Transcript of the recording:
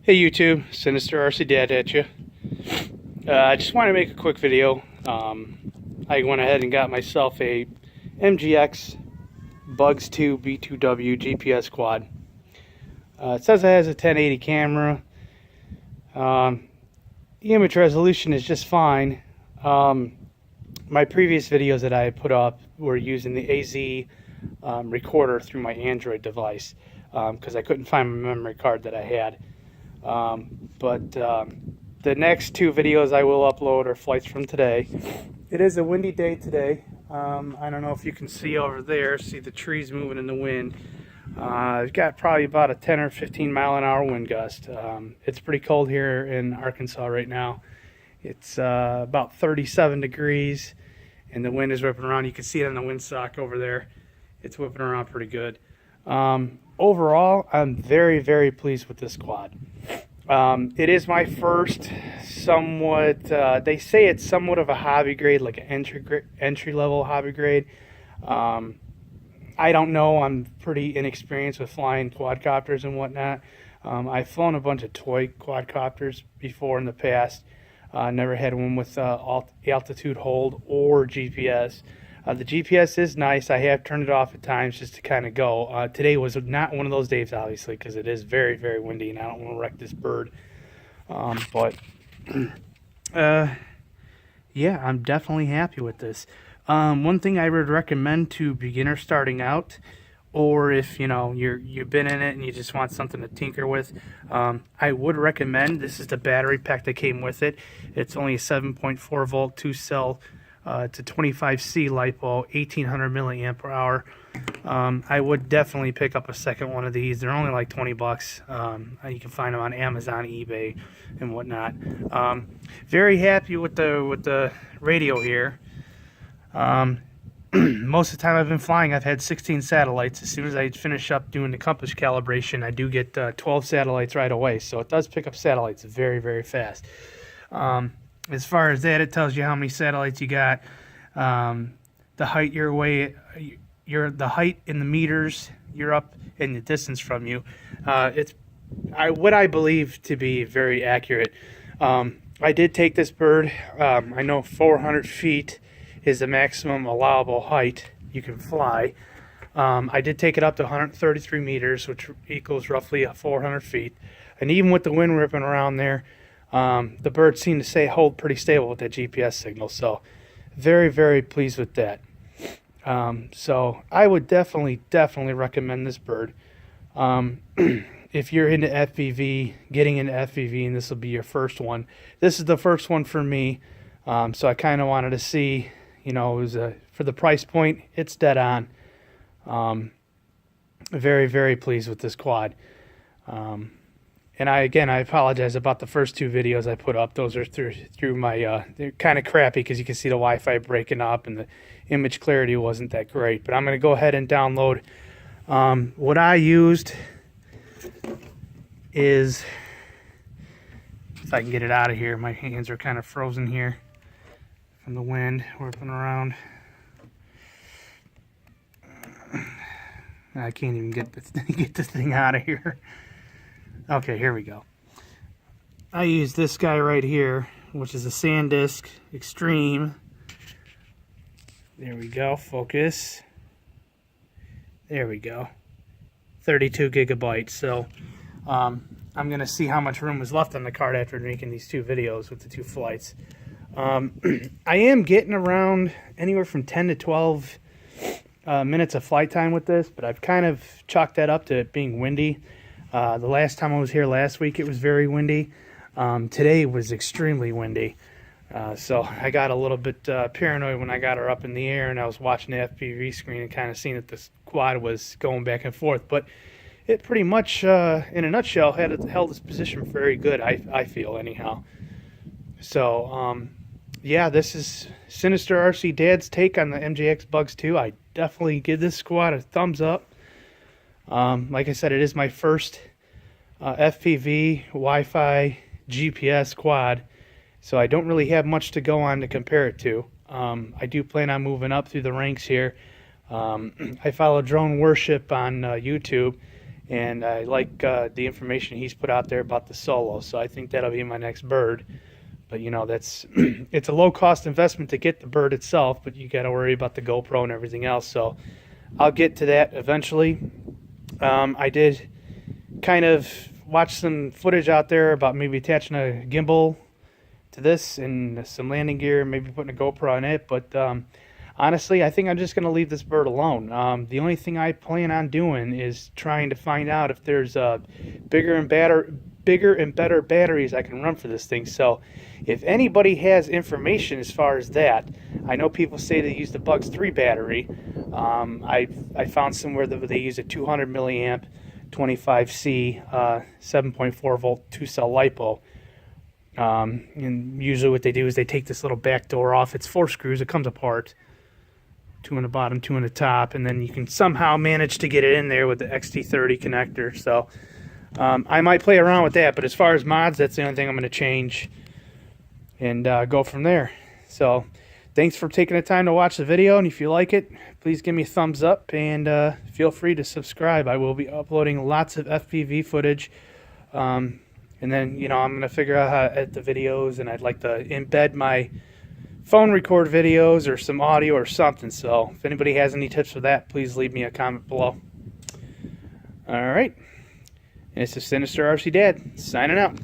Hey YouTube, Sinister RC Dad at you. I just want to make a quick video. I went ahead and got myself a Mjx Bugs 2 B2W GPS quad. It says it has a 1080 camera. The image resolution is just fine. My previous videos that I had put up were using the AZ recorder through my Android device because I couldn't find my memory card that I had. The next two videos I will upload are flights from today. It is a windy day today. I don't know if you can see over there, see the trees moving in the wind. I've got probably about a 10 or 15 mile an hour wind gust. It's pretty cold here in Arkansas right now. It's about 37 degrees and the wind is whipping around. You can see it on the windsock over there. It's whipping around pretty good. Overall, I'm very, very pleased with this quad. It is my first somewhat, they say it's somewhat of a hobby grade, like an entry level hobby grade. I don't know, I'm pretty inexperienced with flying quadcopters and whatnot. I've flown a bunch of toy quadcopters before in the past. Never had one with altitude hold or GPS. The GPS is nice. I have turned it off at times just to kind of go. Today was not one of those days, obviously, because it is very, very windy, and I don't want to wreck this bird. Yeah, I'm definitely happy with this. One thing I would recommend to beginners starting out, or if you've been in it and you just want something to tinker with, I would recommend, this is the battery pack that came with it. It's only a 7.4 volt 2-cell to 25C lipo, 1800 milliamp per hour. I would definitely pick up a second one of these. They're only like 20 bucks. You can find them on Amazon, eBay, and whatnot. Very happy with the radio here. Most of the time I've been flying, I've had 16 satellites. As soon as I finish up doing the compass calibration, I do get 12 satellites right away. So it does pick up satellites very, very fast. As far as that, it tells you how many satellites you got, the height you're away, the height in the meters you're up, and the distance from you. It's what I believe to be very accurate. I did take this bird. I know 400 feet is the maximum allowable height you can fly. I did take it up to 133 meters, which equals roughly 400 feet. And even with the wind ripping around there, the bird seemed to hold pretty stable with that GPS signal. So very, very pleased with that. So I would definitely recommend this bird. If you're into FPV, getting into FPV, and this will be your first one. This is the first one for me. So I kind of wanted to see, it was for the price point, it's dead on. Very, very pleased with this quad. And I apologize about the first two videos I put up. Those are through my, they're kind of crappy because you can see the Wi-Fi breaking up and the image clarity wasn't that great. But I'm going to go ahead and download. What I used is, if I can get it out of here, my hands are kind of frozen here from the wind whipping around. I can't even get this thing out of here. Okay, here we go. I use this guy right here, which is a SanDisk Extreme. There we go, focus. There we go. 32 gigabytes. So I'm going to see how much room was left on the card after making these two videos with the two flights. I am getting around anywhere from 10 to 12 minutes of flight time with this, but I've kind of chalked that up to it being windy. The last time I was here last week, it was very windy. Today was extremely windy. So I got a little bit paranoid when I got her up in the air and I was watching the FPV screen and kind of seeing that this quad was going back and forth. But it pretty much, in a nutshell, held its position very good, I feel, anyhow. So, yeah, this is Sinister RC Dad's take on the Mjx Bugs 2. I definitely give this squad a thumbs up. Like I said, it is my first FPV Wi-Fi GPS quad, so I don't really have much to go on to compare it to. I do plan on moving up through the ranks here. I follow Drone Worship on YouTube, and I like the information he's put out there about the Solo, so I think that'll be my next bird. But you know, that's it's a low cost investment to get the bird itself, but you got to worry about the GoPro and everything else. So I'll get to that eventually. I did kind of watch some footage out there about maybe attaching a gimbal to this and some landing gear, maybe putting a GoPro on it. But honestly, I think I'm just going to leave this bird alone. The only thing I plan on doing is trying to find out if there's bigger and better batteries I can run for this thing. So if anybody has information as far as that, I know people say they use the Bugs 3 battery. I found somewhere that they use a 200 milliamp 25C 7.4 volt 2-cell lipo. And usually what they do is they take this little back door off. It's 4 screws. It comes apart. 2 on the bottom, 2 on the top, and then you can somehow manage to get it in there with the XT30 connector. So I might play around with that, but as far as mods, that's the only thing I'm going to change and go from there. So thanks for taking the time to watch the video, and if you like it, please give me a thumbs up, and feel free to subscribe. I will be uploading lots of FPV footage, and then, you know, I'm going to figure out how to edit the videos, and I'd like to embed my phone record videos or some audio or something. So if anybody has any tips for that, please leave me a comment below. All right. And it's the Sinister RC Dad signing out.